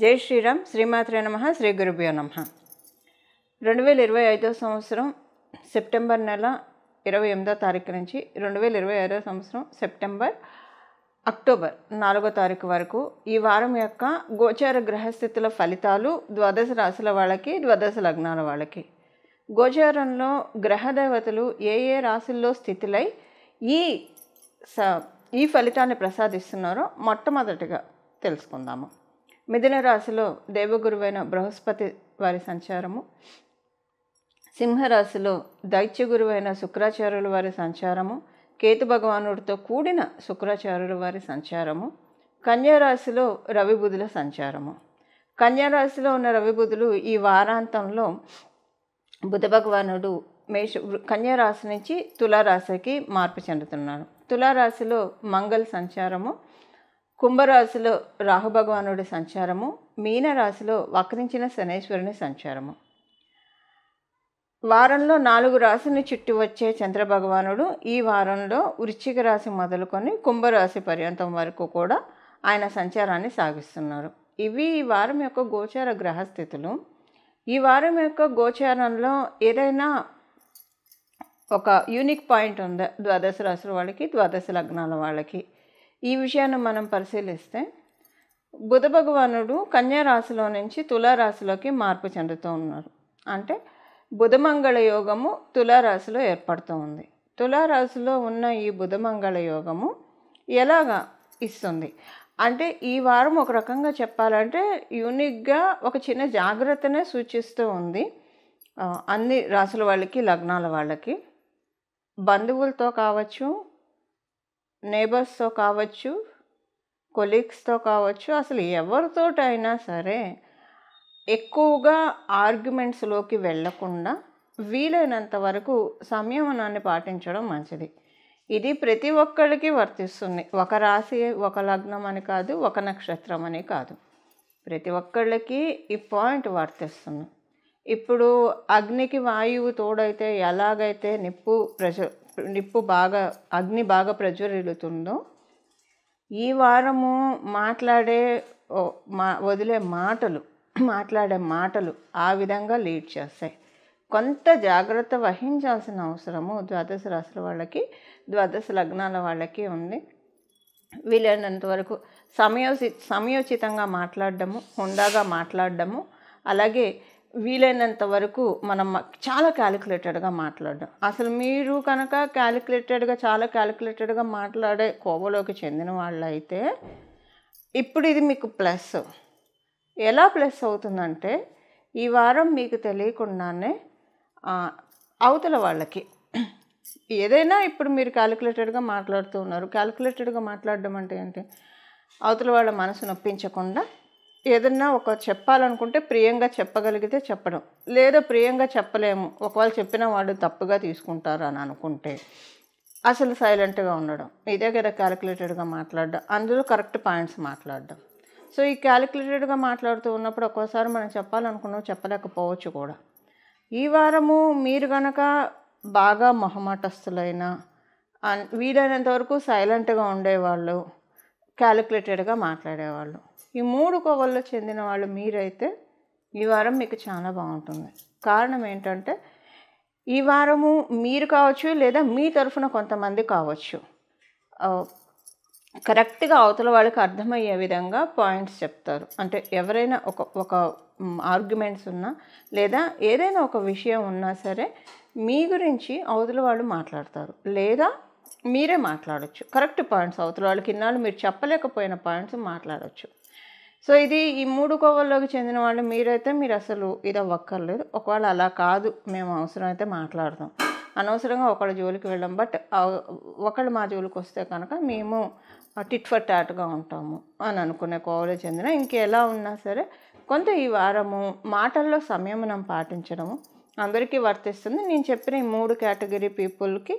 జై శ్రీరామ్. శ్రీమాత్రే నమః. శ్రీ గురుభ్యో నమః. 2025 సంవత్సరం సెప్టెంబర్ నెల 28వ తారీఖు నుంచి 2025 సంవత్సరం అక్టోబర్ 4వ తారీఖు వరకు ఈ వారం యొక్క గోచార గ్రహస్థితుల ఫలితాలు ద్వాదశ రాశుల వాళ్ళకి, ద్వాదశ లగ్నాల వాళ్ళకి. గోచారంలో గ్రహదేవతలు ఏ ఏ రాశుల్లో స్థితులై ఈ ఫలితాన్ని ప్రసాదిస్తున్నారో మొట్టమొదటిగా తెలుసుకుందాము. మిథున రాశిలో దేవగురువైన బృహస్పతి వారి సంచారము, సింహరాశిలో దైత్య గురువైన శుక్రాచార్యుల వారి సంచారము, కేతు భగవానుడితో కూడిన శుక్రాచార్యుల వారి సంచారము, కన్యారాశిలో రవి బుధుల సంచారము. కన్యారాశిలో ఉన్న రవి బుధులు ఈ వారాంతంలో బుధ భగవానుడు కన్యారాశి నుంచి తులారాశికి మార్పు చెందుతున్నాడు. తులారాశిలో మంగళ సంచారము, కుంభరాశిలో రాహుభగవానుడి సంచారము, మీనరాశిలో వక్రించిన శనేశ్వరుని సంచారము. వారంలో 4 రాశిని చుట్టి వచ్చే చంద్రభగవానుడు ఈ వారంలో వృశ్చిక రాశి మొదలుకొని కుంభరాశి పర్యంతం వరకు కూడా ఆయన సంచారాన్ని సాగిస్తున్నారు. ఇవి ఈ వారం యొక్క గోచార గ్రహస్థితులు. ఈ వారం యొక్క గోచారంలో ఏదైనా ఒక యూనిక్ పాయింట్ ఉందా ద్వాదశ రాశుల వాళ్ళకి, ద్వాదశ లగ్నాల వాళ్ళకి? ఈ విషయాన్ని మనం పరిశీలిస్తే బుధ భగవానుడు కన్యా రాశిలో నుంచి తులారాశిలోకి మార్పు చెందుతూ ఉన్నారు. అంటే బుధమంగళ యోగము తులారాశిలో ఏర్పడుతూ ఉంది. తులారాశిలో ఉన్న ఈ బుధమంగళ యోగము ఎలాగా ఇస్తుంది అంటే ఈ వారం ఒక రకంగా చెప్పాలంటే యూనిక్గా ఒక చిన్న జాగ్రత్తనే సూచిస్తూ ఉంది. అన్ని రాశుల వాళ్ళకి, లగ్నాల వాళ్ళకి, బంధువులతో కావచ్చు, నేబర్స్తో కావచ్చు, కొలీగ్స్తో కావచ్చు, అసలు ఎవరితోటైనా సరే ఎక్కువగా ఆర్గ్యుమెంట్స్లోకి వెళ్ళకుండా వీలైనంత వరకు సంయమనాన్ని పాటించడం మంచిది. ఇది ప్రతి ఒక్కరికి వర్తిస్తుంది. ఒక రాశి, ఒక లగ్నం అని కాదు, ఒక నక్షత్రం అని కాదు, ప్రతి ఒక్కళ్ళకి ఈ పాయింట్ వర్తిస్తుంది. ఇప్పుడు అగ్నికి వాయువు తోడైతే ఎలాగైతే అగ్ని బాగా ప్రజ్వరిల్లుతుందో ఈ వారము మాట్లాడే మాటలు ఆ విధంగా లీడ్ చేస్తాయి. కొంత జాగ్రత్త వహించాల్సిన అవసరము ద్వాదశ రాశుల వాళ్ళకి, ద్వాదశ లగ్నాల వాళ్ళకి ఉంది. వీలైనంత వరకు సమయోచితంగా మాట్లాడడము, హుందాగా మాట్లాడడము, అలాగే వీలైనంత వరకు మనం చాలా క్యాలిక్యులేటెడ్గా మాట్లాడడం. అసలు మీరు కనుక చాలా క్యాలిక్యులేటెడ్గా మాట్లాడే కోవలోకి చెందిన వాళ్ళు అయితే ఇప్పుడు ఇది మీకు ప్లస్. ఎలా ప్లస్ అవుతుందంటే ఈ వారం మీకు తెలియకుండానే అవతల వాళ్ళకి ఏదైనా ఇప్పుడు మీరు క్యాలిక్యులేటెడ్గా మాట్లాడుతూ ఉన్నారు. క్యాలిక్యులేటెడ్గా మాట్లాడడం అంటే ఏంటి? అవతల వాళ్ళ మనసు నొప్పించకుండా ఏదన్నా ఒక చెప్పాలనుకుంటే ప్రియంగా చెప్పగలిగితే చెప్పడం, లేదా ప్రియంగా చెప్పలేము, ఒకవేళ చెప్పిన వాడు తప్పుగా తీసుకుంటారు అని అనుకుంటే అసలు సైలెంట్గా ఉండడం. ఇదే కదా క్యాలిక్యులేటెడ్గా మాట్లాడడం, అందులో కరెక్ట్ పాయింట్స్ మాట్లాడడం. సో ఈ క్యాలిక్యులేటెడ్గా మాట్లాడుతూ ఉన్నప్పుడు ఒక్కోసారి మనం చెప్పాలనుకున్నాం చెప్పలేకపోవచ్చు కూడా. ఈ వారము మీరు కనుక బాగా మొహమాటస్తులైన, వీలైనంత వరకు సైలెంట్గా ఉండేవాళ్ళు, క్యాలిక్యులేటెడ్గా మాట్లాడేవాళ్ళు, ఈ 3 కోవల్లో చెందిన వాళ్ళు మీరైతే ఈ వారం మీకు చాలా బాగుంటుంది. కారణం ఏంటంటే ఈ వారము మీరు కావచ్చు, లేదా మీ తరఫున కొంతమంది కావచ్చు, కరెక్ట్గా అవతల వాళ్ళకి అర్థమయ్యే విధంగా పాయింట్స్ చెప్తారు. అంటే ఎవరైనా ఒక ఆర్గ్యుమెంట్స్ ఉన్నా, లేదా ఏదైనా ఒక విషయం ఉన్నా సరే మీ గురించి అవతల వాళ్ళు మాట్లాడతారు, లేదా మీరే మాట్లాడచ్చు. కరెక్ట్ పాయింట్స్ అవతల వాళ్ళకి ఇన్నాళ్ళు మీరు చెప్పలేకపోయిన పాయింట్స్ మాట్లాడచ్చు. సో ఇది ఈ 3 కోవల్లోకి చెందిన వాళ్ళు మీరైతే మీరు అసలు ఇది అవ్వక్కర్లేదు. ఒకవేళ అలా కాదు, మేము అవసరమైతే మాట్లాడతాం, అనవసరంగా ఒకళ్ళ జోలికి వెళ్ళాం, బట్ ఒకళ్ళు మా జోలికి వస్తే కనుక మేము టిట్ ఫర్ టాట్గా ఉంటాము అని అనుకునే కోవలో చెందిన ఇంకెలా ఉన్నా సరే కొంత ఈ వారము మాటల్లో సంయమనం పాటించడము అందరికీ వర్తిస్తుంది. నేను చెప్పిన ఈ 3 కేటగిరీ పీపుల్కి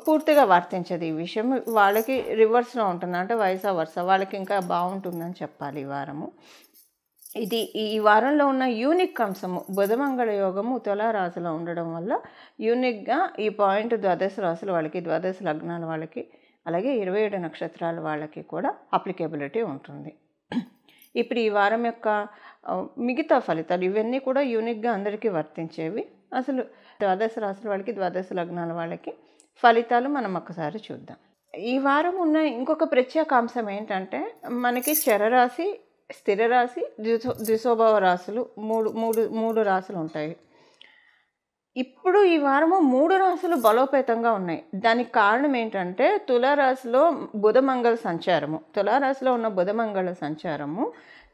పూర్తిగా వర్తించదు ఈ విషయం. వాళ్ళకి రివర్స్లో ఉంటుంది, అంటే వైసా వర్స, వాళ్ళకి ఇంకా బాగుంటుందని చెప్పాలి ఈ వారము. ఇది ఈ వారంలో ఉన్న యూనిక్ అంశము బుధమంగళ యోగము తులారాశిలో ఉండడం వల్ల యూనిక్గా ఈ పాయింట్ ద్వాదశ రాశుల వాళ్ళకి, ద్వాదశ లగ్నాల వాళ్ళకి, అలాగే 27 నక్షత్రాల వాళ్ళకి కూడా అప్లికేబిలిటీ ఉంటుంది. ఇప్పుడు ఈ వారం యొక్క మిగతా ఫలితాలు ఇవన్నీ కూడా యూనిక్గా అందరికీ వర్తించేవి. అసలు ద్వాదశ రాశుల వాళ్ళకి, ద్వాదశ లగ్నాల వాళ్ళకి ఫలితాలు మనం ఒక్కసారి చూద్దాం. ఈ వారం ఉన్న ఇంకొక ప్రత్యేక అంశం ఏంటంటే, మనకి చరరాశి, స్థిర రాశి, ద్విశోభావ రాశులు మూడు రాశులు ఉంటాయి. ఇప్పుడు ఈ వారము 3 రాశులు బలోపేతంగా ఉన్నాయి. దానికి కారణం ఏంటంటే, తులారాశిలో బుధమంగళ సంచారము, తులారాశిలో ఉన్న బుధమంగళ సంచారము,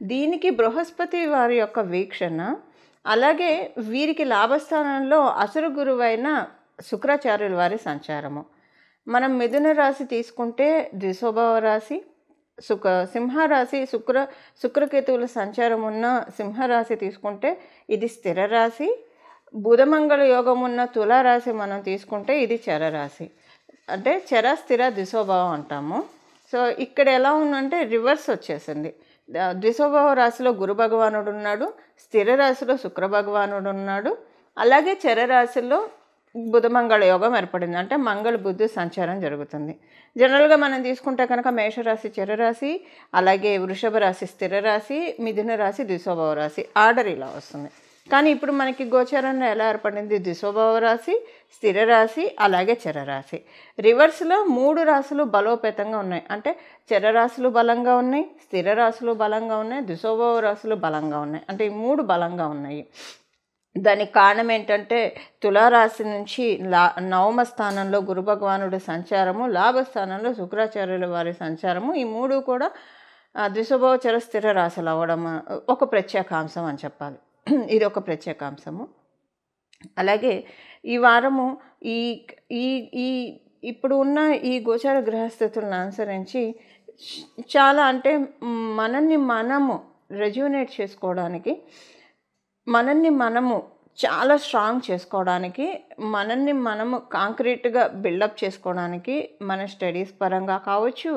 దీనికి బృహస్పతి వారి యొక్క వీక్షణ, అలాగే వీరికి లాభస్థానంలో అసురు గురువైన శుక్రాచార్యుల వారి సంచారము. మనం మిథున రాశి తీసుకుంటే ద్విశోభావ రాశి, సింహరాశి, శుక్రకేతువుల సంచారం ఉన్న సింహరాశి తీసుకుంటే ఇది స్థిర రాశి. బుధమంగళ యోగం ఉన్న తులారాశి మనం తీసుకుంటే ఇది చరరాశి. అంటే చర స్థిర ద్విశోభావం అంటాము. సో ఇక్కడ ఎలా ఉందంటే రివర్స్ వచ్చేసింది. ద్విశోభావ రాశిలో గురు భగవానుడు ఉన్నాడు, స్థిర రాశిలో శుక్ర భగవానుడు ఉన్నాడు, అలాగే చరరాశిలో బుధమంగళ యోగం ఏర్పడింది. అంటే మంగళ బుద్ధి సంచారం జరుగుతుంది. జనరల్గా మనం తీసుకుంటే కనుక మేషరాశి చరరాశి, అలాగే వృషభ రాశి స్థిర రాశి, మిథున రాశి ద్విశోభావ రాశి, ఆర్డర్ ఇలా వస్తుంది. కానీ ఇప్పుడు మనకి గోచారంలో ఎలా ఏర్పడింది? ద్విశోభావ రాశి, స్థిర రాశి, అలాగే చరరాశి. రివర్స్లో 3 రాశులు బలోపేతంగా ఉన్నాయి. అంటే చరరాశులు బలంగా ఉన్నాయి, స్థిర రాశులు బలంగా ఉన్నాయి, ద్విశోభావ రాశులు బలంగా ఉన్నాయి. అంటే ఈ 3 బలంగా ఉన్నాయి. దానికి కారణం ఏంటంటే, తులారాశి నుంచి నవమ స్థానంలో గురు భగవానుడి సంచారము, లాభస్థానంలో శుక్రాచార్యుల వారి సంచారము, ఈ 3 కూడా ద్విశోభావ చర స్థిర రాశులు అవ్వడం ఒక ప్రత్యేకాంశం అని చెప్పాలి. ఇది ఒక ప్రత్యేకాంశము. అలాగే ఈ వారము ఈ ఈ ఈ ఇప్పుడు ఉన్న ఈ గోచార గ్రహస్థితులను అనుసరించి చాలా అంటే మనల్ని మనము రెజ్యూనేట్ చేసుకోవడానికి, మనల్ని మనము చాలా స్ట్రాంగ్ చేసుకోవడానికి, మనల్ని మనము కాంక్రీట్గా బిల్డప్ చేసుకోవడానికి, మన స్టడీస్ పరంగా కావచ్చు,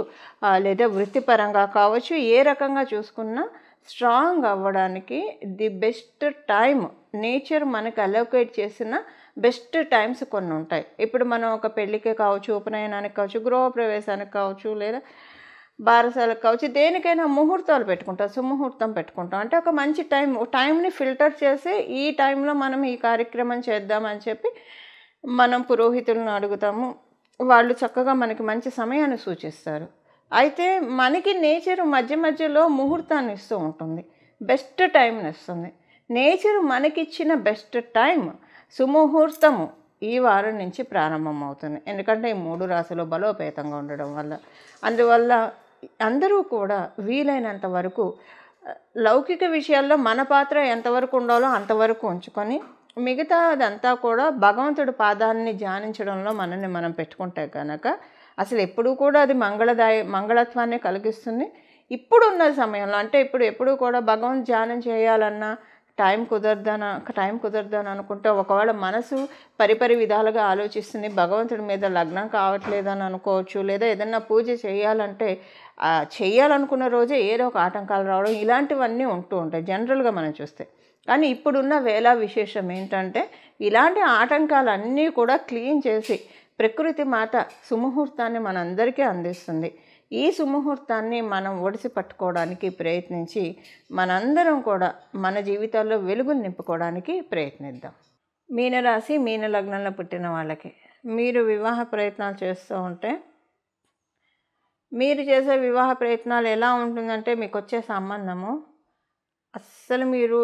లేదా వృత్తిపరంగా కావచ్చు, ఏ రకంగా చూసుకున్నా స్ట్రాంగ్ అవ్వడానికి ది బెస్ట్ టైం నేచర్ మనకు అలోకేట్ చేసిన బెస్ట్ టైమ్స్ కొన్ని ఉంటాయి. ఇప్పుడు మనం ఒక పెళ్ళికే కావచ్చు, ఉపనయనానికి కావచ్చు, గృహప్రవేశానికి కావచ్చు, లేదా బారసాలకు కావచ్చు, దేనికైనా ముహూర్తాలు పెట్టుకుంటాం, సుముహూర్తం పెట్టుకుంటాం. అంటే ఒక మంచి టైంని ఫిల్టర్ చేసి ఈ టైంలో మనం ఈ కార్యక్రమం చేద్దామని చెప్పి మనం పురోహితులను అడుగుతాము. వాళ్ళు చక్కగా మనకి మంచి సమయాన్ని సూచిస్తారు. అయితే మనకి నేచర్ మధ్య మధ్యలో ముహూర్తాన్ని ఇస్తూ ఉంటుంది, బెస్ట్ టైంని ఇస్తుంది. నేచర్ మనకిచ్చిన బెస్ట్ టైం సుముహూర్తము ఈ వారం నుంచి ప్రారంభమవుతుంది. ఎందుకంటే ఈ 3 రాశులు బలోపేతంగా ఉండడం వల్ల. అందువల్ల అందరూ కూడా వీలైనంత వరకు లౌకిక విషయాల్లో మన పాత్ర ఎంతవరకు ఉండాలో అంతవరకు ఉంచుకొని, మిగతా అదంతా కూడా భగవంతుడి పాదాన్ని ధ్యానించడంలో మనల్ని మనం పెట్టుకుంటే కనుక అసలు ఎప్పుడూ కూడా అది మంగళత్వాన్ని కలిగిస్తుంది. ఇప్పుడున్న సమయంలో అంటే ఎప్పుడు కూడా భగవంతు ధ్యానం చేయాలన్నా టైం కుదరదని అనుకుంటే, ఒకవేళ మనసు పరిపరి విధాలుగా ఆలోచిస్తుంది, భగవంతుడి మీద లగ్నం కావట్లేదని అనుకోవచ్చు, లేదా ఏదన్నా పూజ చేయాలంటే చేయాలనుకున్న రోజే ఏదో ఒక ఆటంకాలు రావడం, ఇలాంటివన్నీ ఉంటూ ఉంటాయి జనరల్గా మనం చూస్తే. కానీ ఇప్పుడున్న వేళ విశేషం ఏంటంటే, ఇలాంటి ఆటంకాలన్నీ కూడా క్లీన్ చేసి ప్రకృతి మాత సుముహూర్తాన్ని మనందరికీ అందిస్తుంది. ఈ సుముహూర్తాన్ని మనం ఒడిసి పట్టుకోవడానికి ప్రయత్నించి మనందరం కూడా మన జీవితాల్లో వెలుగులు నింపుకోవడానికి ప్రయత్నిద్దాం. మీనరాశి, మీన లగ్నంలో పుట్టిన వాళ్ళకి మీరు వివాహ ప్రయత్నాలు చేస్తూ ఉంటే, మీరు చేసే వివాహ ప్రయత్నాలు ఎలా ఉంటుందంటే, మీకు వచ్చే సంబంధము అస్సలు మీరు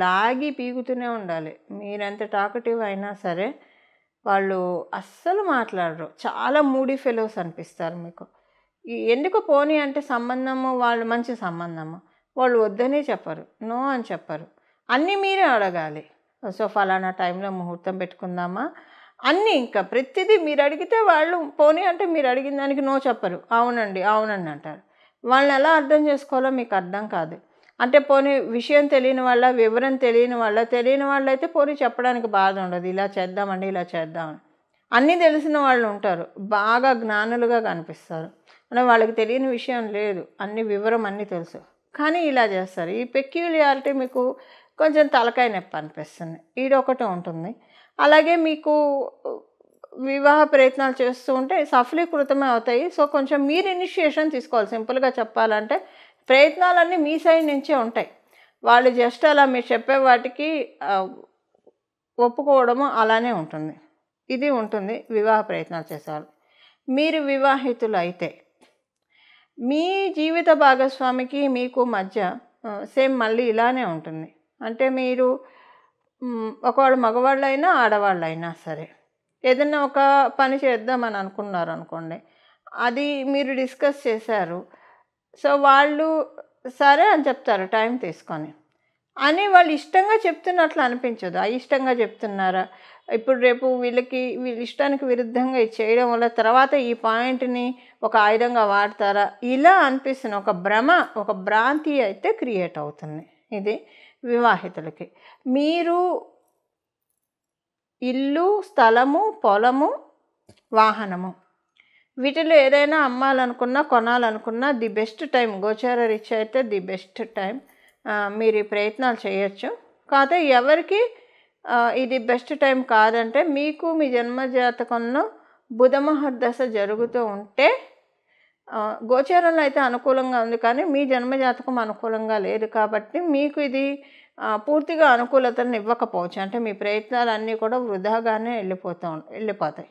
లాగి పీగుతూనే ఉండాలి. మీరెంత టాకటివ్ అయినా సరే వాళ్ళు అస్సలు మాట్లాడరు. చాలా మూడీ ఫెలోస్ అనిపిస్తారు మీకు. ఎందుకు పోనీ అంటే సంబంధము, వాళ్ళు మంచి సంబంధము, వాళ్ళు వద్దనే చెప్పరు, నో అని చెప్పరు, అన్నీ మీరే అడగాలి. సో ఫలానా టైంలో ముహూర్తం పెట్టుకుందామా అన్నీ, ఇంకా ప్రతిదీ మీరు అడిగితే వాళ్ళు పోనీ అంటే మీరు అడిగిన దానికి నో చెప్పరు, అవునండి అంటారు. వాళ్ళని ఎలా అర్థం చేసుకోవాలో మీకు అర్థం కాదు. అంటే పోనీ విషయం తెలియని వాళ్ళ, వివరం తెలియని వాళ్ళైతే పోనీ చెప్పడానికి బాధ ఉండదు, ఇలా చేద్దామండి ఇలా చేద్దామని. అన్నీ తెలిసిన వాళ్ళు ఉంటారు, బాగా జ్ఞానులుగా కనిపిస్తారు. అంటే వాళ్ళకి తెలియని విషయం లేదు, అన్ని వివరం అన్నీ తెలుసు, కానీ ఇలా చేస్తారు. ఈ పెక్యులియారిటీ మీకు కొంచెం తలకాయ నొప్పి అనిపిస్తుంది, ఇది ఒకటి ఉంటుంది. అలాగే మీకు వివాహ ప్రయత్నాలు చేస్తూ ఉంటే సఫలీకృతమే అవుతాయి. సో కొంచెం మీరు ఇనిషియేషన్ తీసుకోవాలి. సింపుల్గా చెప్పాలంటే ప్రయత్నాలన్నీ మీ సైడ్ నుంచే ఉంటాయి. వాళ్ళు జస్ట్ అలా మీరు చెప్పే వాటికి ఒప్పుకోవడము అలానే ఉంటుంది. ఇది ఉంటుంది వివాహ ప్రయత్నాలు చేసేవాళ్ళు. మీరు వివాహితులు అయితే మీ జీవిత భాగస్వామికి మీకు మధ్య సేమ్ మళ్ళీ ఇలానే ఉంటుంది. అంటే మీరు ఒకవాళ్ళు మగవాళ్ళైనా ఆడవాళ్ళైనా సరే ఏదైనా ఒక పని చేద్దామని అనుకున్నారు అనుకోండి, అది మీరు డిస్కస్ చేశారు. సో వాళ్ళు సరే అని చెప్తారు టైం తీసుకొని, అని వాళ్ళు ఇష్టంగా చెప్తున్నట్లు అనిపించదు. అయిష్టంగా చెప్తున్నారా, ఇప్పుడు రేపు వీళ్ళ ఇష్టానికి విరుద్ధంగా ఇది చేయడం వల్ల తర్వాత ఈ పాయింట్ని ఒక ఆయుధంగా వాడతారా, ఇలా అనిపిస్తుంది. ఒక భ్రమ, ఒక భ్రాంతి అయితే క్రియేట్ అవుతుంది. ఇది వివాహితులకి. మీరు ఇల్లు, స్థలము, పొలము, వాహనము వీటిలో ఏదైనా అమ్మాలనుకున్నా కొనాలనుకున్నా ది బెస్ట్ టైం, గోచార రీత్యా అయితే ది బెస్ట్ టైం మీరు ఈ ప్రయత్నాలు చేయొచ్చు. కాకపోతే ఎవరికి ఇది బెస్ట్ టైం కాదంటే, మీకు మీ జన్మజాతకంలో బుధమహర్దశ జరుగుతూ ఉంటే, గోచారంలో అయితే అనుకూలంగా ఉంది కానీ మీ జన్మజాతకం అనుకూలంగా లేదు కాబట్టి మీకు ఇది పూర్తిగా అనుకూలతను ఇవ్వకపోవచ్చు. అంటే మీ ప్రయత్నాలన్నీ కూడా వృధాగానే వెళ్ళిపోతాయి.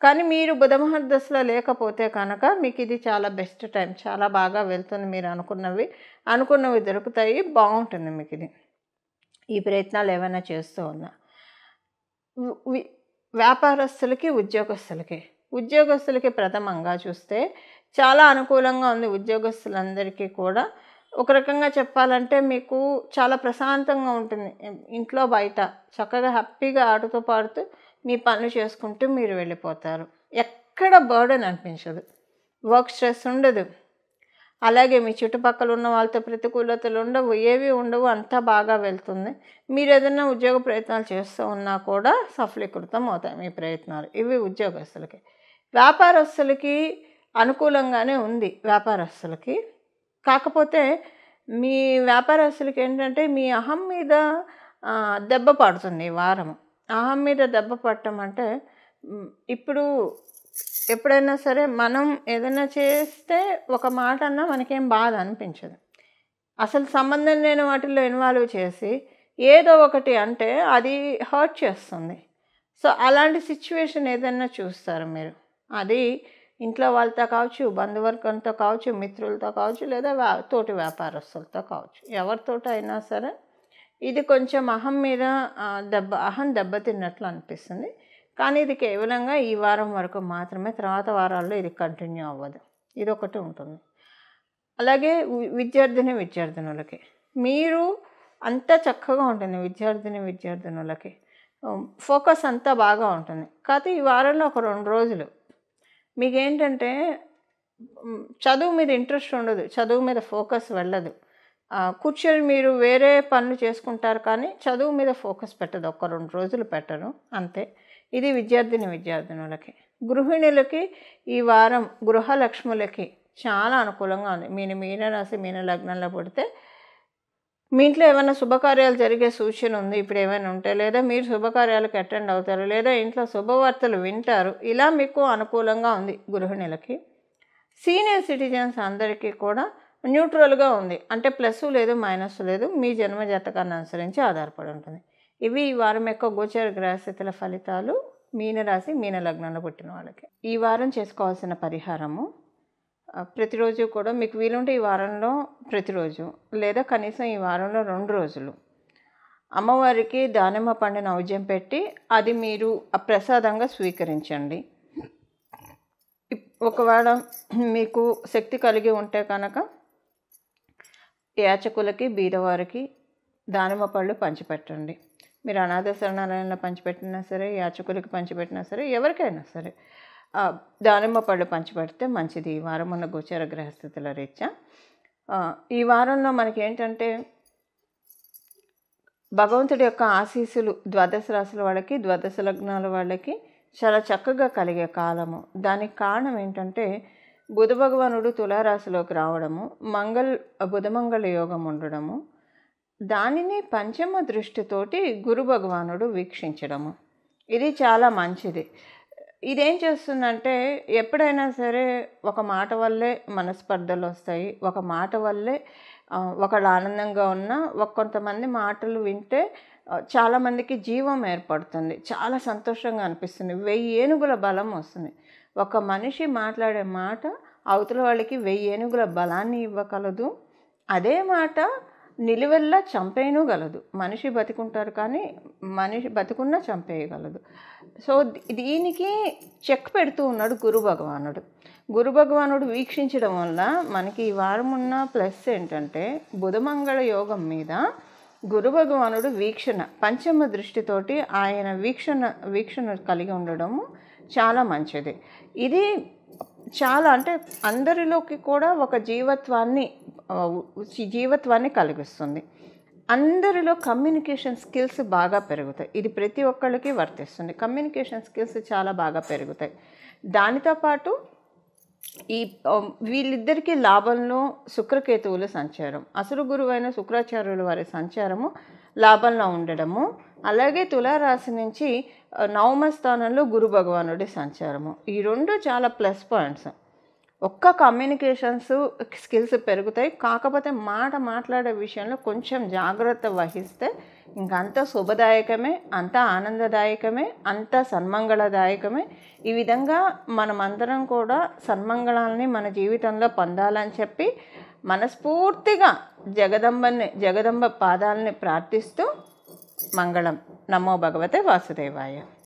కానీ మీరు బుధమహర్దశలో లేకపోతే కనుక మీకు ఇది చాలా బెస్ట్ టైం, చాలా బాగా వెళ్తుంది. మీరు అనుకున్నవి దొరుకుతాయి, బాగుంటుంది మీకు ఇది. ఈ ప్రయత్నాలు ఏమైనా చేస్తూ ఉన్నా. వ్యాపారస్తులకి, ఉద్యోగస్తులకి ప్రథమంగా చూస్తే చాలా అనుకూలంగా ఉంది. ఉద్యోగస్తులందరికీ కూడా ఒక రకంగా చెప్పాలంటే మీకు చాలా ప్రశాంతంగా ఉంటుంది. ఇంట్లో బయట చక్కగా హ్యాపీగా ఆడుతూ పాడుతూ మీ పనులు చేసుకుంటూ మీరు వెళ్ళిపోతారు. ఎక్కడ బర్డెన్ అనిపించదు, వర్క్ స్ట్రెస్ ఉండదు. అలాగే మీ చుట్టుపక్కల ఉన్న వాళ్ళతో ప్రతికూలతలు ఉండవు, ఏవి ఉండవు, అంతా బాగా వెళ్తుంది. మీరు ఏదైనా ఉద్యోగ ప్రయత్నాలు చేస్తూ ఉన్నా కూడా సఫలీకృతం అవుతాయి మీ ప్రయత్నాలు. ఇవి ఉద్యోగస్తులకి. వ్యాపారస్తులకి అనుకూలంగానే ఉంది వ్యాపారస్తులకి. కాకపోతే మీ వ్యాపారస్తులకి ఏంటంటే మీ అహం మీద దెబ్బ పడుతుంది ఈ వారం. అహం మీద దెబ్బ పడటం అంటే, ఇప్పుడు ఎప్పుడైనా సరే మనం ఏదైనా చేస్తే ఒక మాట అన్నా మనకేం బాధ అనిపించదు. అసలు సంబంధం లేని వాటిల్లో ఇన్వాల్వ్ చేసి ఏదో ఒకటి అంటే అది హర్ట్ చేస్తుంది. సో అలాంటి సిచ్యువేషన్ ఏదైనా చూస్తారు మీరు. అది ఇంట్లో వాళ్ళతో కావచ్చు, బంధువర్గంతో కావచ్చు, మిత్రులతో కావచ్చు, లేదా తోటి వ్యాపారస్తులతో కావచ్చు, ఎవరితోటి అయినా సరే ఇది కొంచెం అహం మీద అహం దెబ్బతిన్నట్లు అనిపిస్తుంది. కానీ ఇది కేవలంగా ఈ వారం వరకు మాత్రమే, తర్వాత వారాల్లో ఇది కంటిన్యూ అవ్వదు. ఇదొకటి ఉంటుంది. అలాగే విద్యార్థినులకి మీరు అంతా చక్కగా ఉంటుంది. విద్యార్థినులకి ఫోకస్ అంతా బాగా ఉంటుంది. కాకపోతే ఈ వారంలో ఒక 2 రోజులు మీకేంటంటే చదువు మీద ఇంట్రెస్ట్ ఉండదు, చదువు మీద ఫోకస్ వెళ్ళదు. కూర్చొని మీరు వేరే పనులు చేసుకుంటారు కానీ చదువు మీద ఫోకస్ పెట్టదు. ఒక 2 రోజులు పెట్టరు అంతే. ఇది విద్యార్థినులకి. గృహిణులకి ఈ వారం గృహలక్ష్ములకి చాలా అనుకూలంగా ఉంది. మీనరాశి, మీన లగ్నంలో పుడితే మీ ఇంట్లో ఏమైనా శుభకార్యాలు జరిగే సూచన ఉంది ఇప్పుడు ఏమైనా ఉంటే, లేదా మీరు శుభకార్యాలకు అటెండ్ అవుతారు, లేదా ఇంట్లో శుభవార్తలు వింటారు. ఇలా మీకు అనుకూలంగా ఉంది గృహిణులకి. సీనియర్ సిటిజన్స్ అందరికీ కూడా న్యూట్రల్గా ఉంది. అంటే ప్లస్ లేదు, మైనస్ లేదు, మీ జన్మజాతకాన్ని అనుసరించి ఆధారపడి ఉంటుంది. ఇవి ఈ వారం యొక్క గోచర గ్రహస్థితుల ఫలితాలు మీనరాశి, మీన లగ్నంలో పుట్టిన వాళ్ళకి. ఈ వారం చేసుకోవాల్సిన పరిహారము, ప్రతిరోజు కూడా మీకు వీలుంటే ఈ వారంలో ప్రతిరోజు, లేదా కనీసం ఈ వారంలో 2 రోజులు అమ్మవారికి దానిమ్మ పండు నైవేద్యం పెట్టి అది మీరు ప్రసాదంగా స్వీకరించండి. ఒకవేళ మీకు శక్తి కలిగి ఉంటే కనుక యాచకులకి, బీదవారికి దానిమ్మ పళ్ళు పంచిపెట్టండి. మీరు అనాథ శరణాలయంలో పంచిపెట్టినా సరే, యాచకులకి పంచిపెట్టినా సరే, ఎవరికైనా సరే దానిమ్మ పళ్ళు పంచిపెడితే మంచిది ఈ వారం ఉన్న గోచర గ్రహస్థితుల రీత్యా. ఈ వారంలో మనకి ఏంటంటే భగవంతుడి యొక్క ఆశీస్సులు ద్వాదశ రాశుల వాళ్ళకి, ద్వాదశ లగ్నాల వాళ్ళకి చాలా చక్కగా కలిగే కాలము. దానికి కారణం ఏంటంటే బుధ భగవానుడు తులారాశిలోకి రావడము, బుధమంగళ యోగం ఉండడము, దానిని పంచమ దృష్టితోటి గురు భగవానుడు వీక్షించడము. ఇది చాలా మంచిది. ఇదేం చేస్తుందంటే ఎప్పుడైనా సరే ఒక మాట వల్లే మనస్పర్ధలు వస్తాయి. ఒక మాట వల్లే ఒకళ్ళు ఆనందంగా ఉన్నా కొంతమంది మాటలు వింటే చాలామందికి జీవం ఏర్పడుతుంది. చాలా సంతోషంగా అనిపిస్తుంది. 1000 ఏనుగుల బలం వస్తుంది. ఒక మనిషి మాట్లాడే మాట అవతల వాళ్ళకి 1000 ఏనుగుల బలాన్ని ఇవ్వగలదు. అదే మాట నిలువెల్లా చంపేయనుగలదు. మనిషి బతికుంటారు కానీ మనిషి బతికున్నా చంపేయగలదు. సో దీనికి చెక్ పెడుతూ ఉన్నాడు గురు భగవానుడు. గురు భగవానుడు వీక్షించడం వల్ల మనకి ఈ వారం ఉన్న ప్లస్ ఏంటంటే బుధమంగళ యోగం మీద గురు భగవానుడు వీక్షణ పంచమ దృష్టితోటి ఆయన వీక్షణ కలిగి ఉండడము చాలా మంచిది. ఇది చాలా అంటే అందరిలోకి కూడా ఒక జీవత్వాన్ని కలిగిస్తుంది. అందరిలో కమ్యూనికేషన్ స్కిల్స్ బాగా పెరుగుతాయి. ఇది ప్రతి ఒక్కళ్ళకి వర్తిస్తుంది. కమ్యూనికేషన్ స్కిల్స్ చాలా బాగా పెరుగుతాయి. దానితో పాటు వీళ్ళిద్దరికీ లాభంలో శుక్రకేతువుల సంచారం, అసురు గురువైన శుక్రాచార్యుల వారి సంచారము లాభంలో ఉండడము, అలాగే తులారాశి నుంచి నవమ స్థానంలో గురు భగవానుడి సంచారము, ఈ రెండు చాలా ప్లస్ పాయింట్స్. ఒక్క కమ్యూనికేషన్స్ స్కిల్స్ పెరుగుతాయి. కాకపోతే మాట్లాడే విషయంలో కొంచెం జాగ్రత్త వహిస్తే ఇంకంతా శుభదాయకమే, అంతా ఆనందదాయకమే, అంతా సన్మంగళదాయకమే. ఈ విధంగా మనమందరం కూడా సన్మంగళాలని మన జీవితంలో పొందాలని చెప్పి మనస్ఫూర్తిగా జగదంబ పాదాలని ప్రార్థిస్తూ మంగళం. నమో భగవతే వాసుదేవాయ.